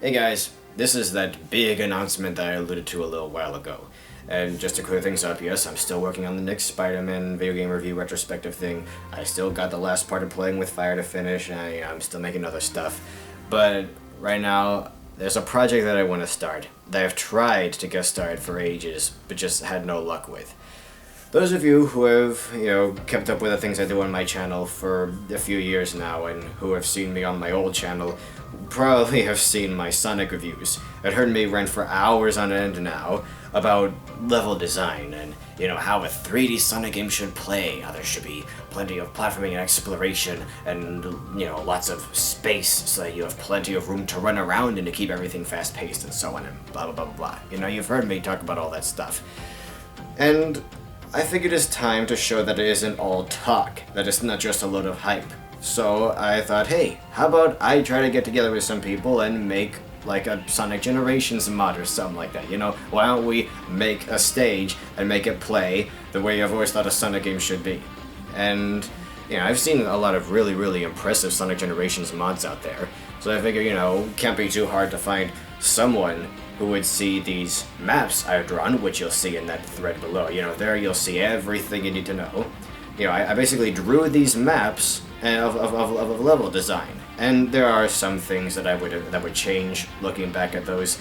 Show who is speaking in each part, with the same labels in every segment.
Speaker 1: Hey guys, this is that big announcement that I alluded to a little while ago. And just to clear things up, yes, I'm still working on the next Spider-Man video game review retrospective thing. I still got the last part of Playing with Fire to finish, and I'm still making other stuff. But right now, there's a project that I want to start, that I've tried to get started for ages, but just had no luck with. Those of you who have, kept up with the things I do on my channel for a few years now, and who have seen me on my old channel, probably have seen my Sonic reviews and heard me rant for hours on end now about level design and, how a 3D Sonic game should play, how there should be plenty of platforming and exploration and, lots of space so that you have plenty of room to run around and to keep everything fast-paced and so on and blah, blah, blah, blah, blah. You've heard me talk about all that stuff. And I think it is time to show that it isn't all talk, that it's not just a load of hype. So I thought, hey, how about I try to get together with some people and make like a Sonic Generations mod or something like that, Why don't we make a stage and make it play the way I've always thought a Sonic game should be? And, I've seen a lot of really, really impressive Sonic Generations mods out there. So I figure, can't be too hard to find someone who would see these maps I've drawn, which you'll see in that thread below. There you'll see everything you need to know. I basically drew these maps of level design, and there are some things that would change looking back at those,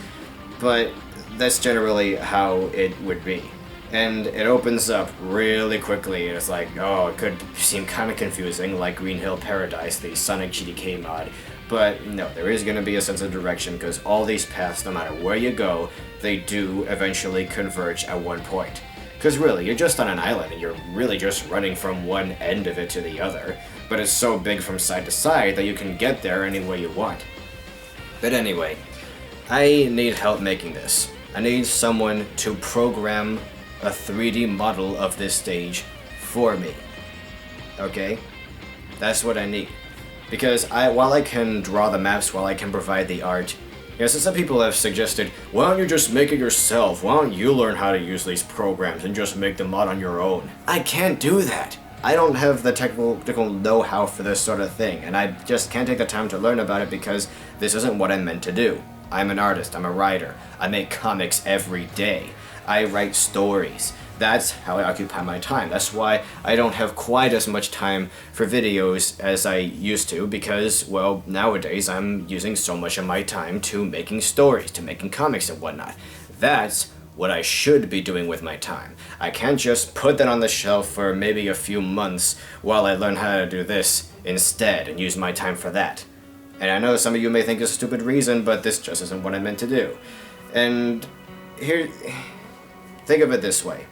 Speaker 1: but that's generally how it would be. And it opens up really quickly, and it's like, oh, it could seem kind of confusing, like Green Hill Paradise, the Sonic GDK mod, but no, there is going to be a sense of direction, because all these paths, no matter where you go, they do eventually converge at one point. Because really, you're just on an island, and you're really just running from one end of it to the other, but it's so big from side to side that you can get there any way you want. But anyway, I need help making this. I need someone to program a 3D model of this stage for me. Okay? That's what I need. Because while I can draw the maps, while I can provide the art, so some people have suggested, why don't you just make it yourself? Why don't you learn how to use these programs and just make the mod on your own? I can't do that. I don't have the technical know-how for this sort of thing, and I just can't take the time to learn about it because this isn't what I'm meant to do. I'm an artist, I'm a writer, I make comics every day. I write stories. That's how I occupy my time. That's why I don't have quite as much time for videos as I used to because, well, nowadays I'm using so much of my time to making stories, to making comics and whatnot. That's what I should be doing with my time. I can't just put that on the shelf for maybe a few months while I learn how to do this instead and use my time for that. And I know some of you may think it's a stupid reason, but this just isn't what I meant to do. And here, think of it this way.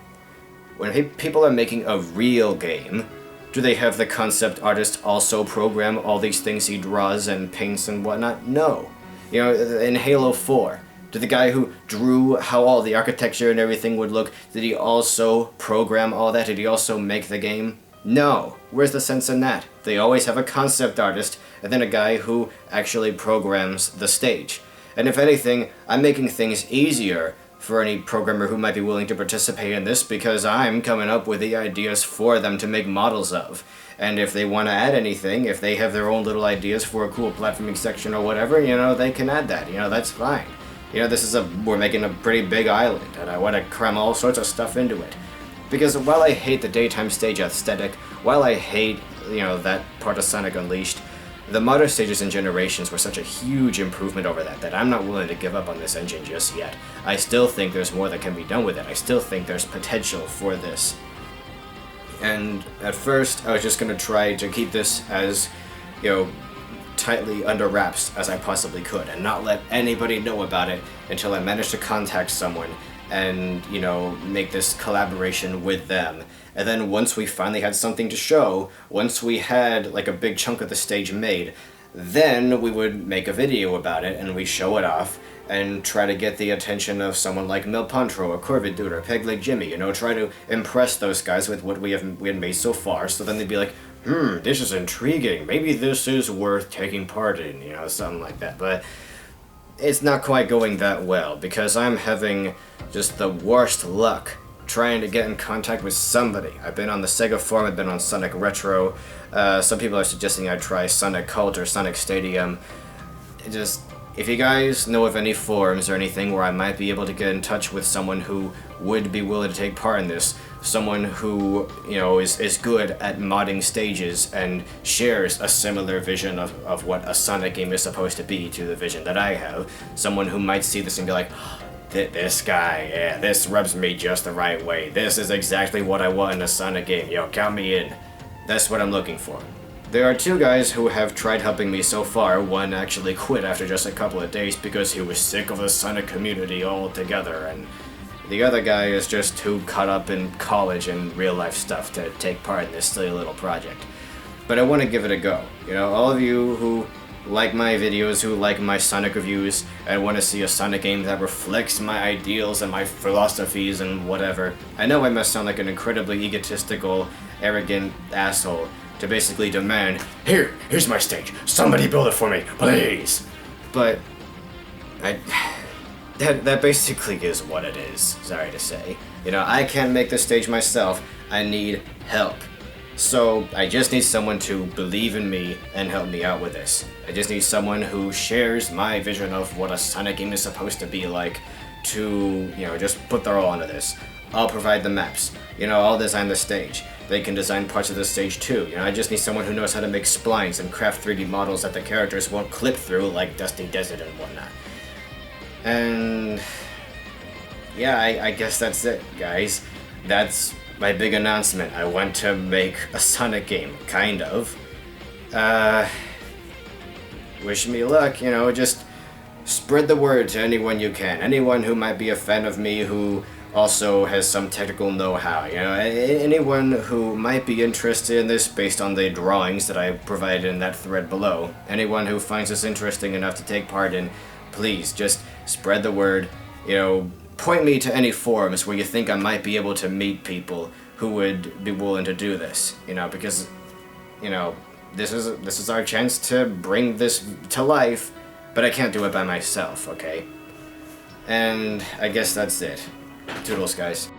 Speaker 1: When people are making a real game, do they have the concept artist also program all these things he draws and paints and whatnot? No. In Halo 4, did the guy who drew how all the architecture and everything would look, did he also program all that? Did he also make the game? No. Where's the sense in that? They always have a concept artist and then a guy who actually programs the stage. And if anything, I'm making things easier for any programmer who might be willing to participate in this because I'm coming up with the ideas for them to make models of. And if they want to add anything, if they have their own little ideas for a cool platforming section or whatever, they can add that. That's fine. We're making a pretty big island, and I want to cram all sorts of stuff into it. Because while I hate the daytime stage aesthetic, while I hate, that part of Sonic Unleashed, the modern stages and Generations were such a huge improvement over that I'm not willing to give up on this engine just yet. I still think there's more that can be done with it. I still think there's potential for this. And at first, I was just going to try to keep this as, tightly under wraps as I possibly could and not let anybody know about it until I managed to contact someone and, make this collaboration with them. And then once we finally had something to show, once we had like a big chunk of the stage made, then we would make a video about it and we show it off and try to get the attention of someone like Melpantro or Corvid Dude or Peg Leg Jimmy, try to impress those guys with what we had made so far, so then they'd be like, this is intriguing, maybe this is worth taking part in, something like that. But it's not quite going that well because I'm having just the worst luck trying to get in contact with somebody. I've been on the Sega forum, I've been on Sonic Retro, some people are suggesting I try Sonic Cult or Sonic Stadium. if you guys know of any forums or anything where I might be able to get in touch with someone who would be willing to take part in this, someone who, you know, is good at modding stages and shares a similar vision of what a Sonic game is supposed to be to the vision that I have, someone who might see this and be like, this guy, yeah, this rubs me just the right way. This is exactly what I want in a Sonic game. Yo, count me in. That's what I'm looking for. There are two guys who have tried helping me so far. One actually quit after just a couple of days because he was sick of the Sonic community altogether, and the other guy is just too caught up in college and real life stuff to take part in this silly little project. But I want to give it a go. You know, all of you who like my videos, who like my Sonic reviews, and want to see a Sonic game that reflects my ideals and my philosophies and whatever. I know I must sound like an incredibly egotistical, arrogant asshole to basically demand, here's my stage, somebody build it for me, please! But that basically is what it is, sorry to say. You know, I can't make this stage myself, I need help. So, I just need someone to believe in me and help me out with this. I just need someone who shares my vision of what a Sonic game is supposed to be like to, you know, just put their all into this. I'll provide the maps. You know, I'll design the stage. They can design parts of the stage too. You know, I just need someone who knows how to make splines and craft 3D models that the characters won't clip through like Dusty Desert and whatnot. And yeah, I guess that's it, guys. That's my big announcement. I want to make a Sonic game, kind of. Wish me luck, you know, just spread the word to anyone you can. Anyone who might be a fan of me who also has some technical know-how, you know, anyone who might be interested in this based on the drawings that I provided in that thread below. Anyone who finds this interesting enough to take part in, please, just spread the word, you know, point me to any forums where you think I might be able to meet people who would be willing to do this, you know, because, you know, this is our chance to bring this to life, but I can't do it by myself, okay? And I guess that's it. Toodles, guys.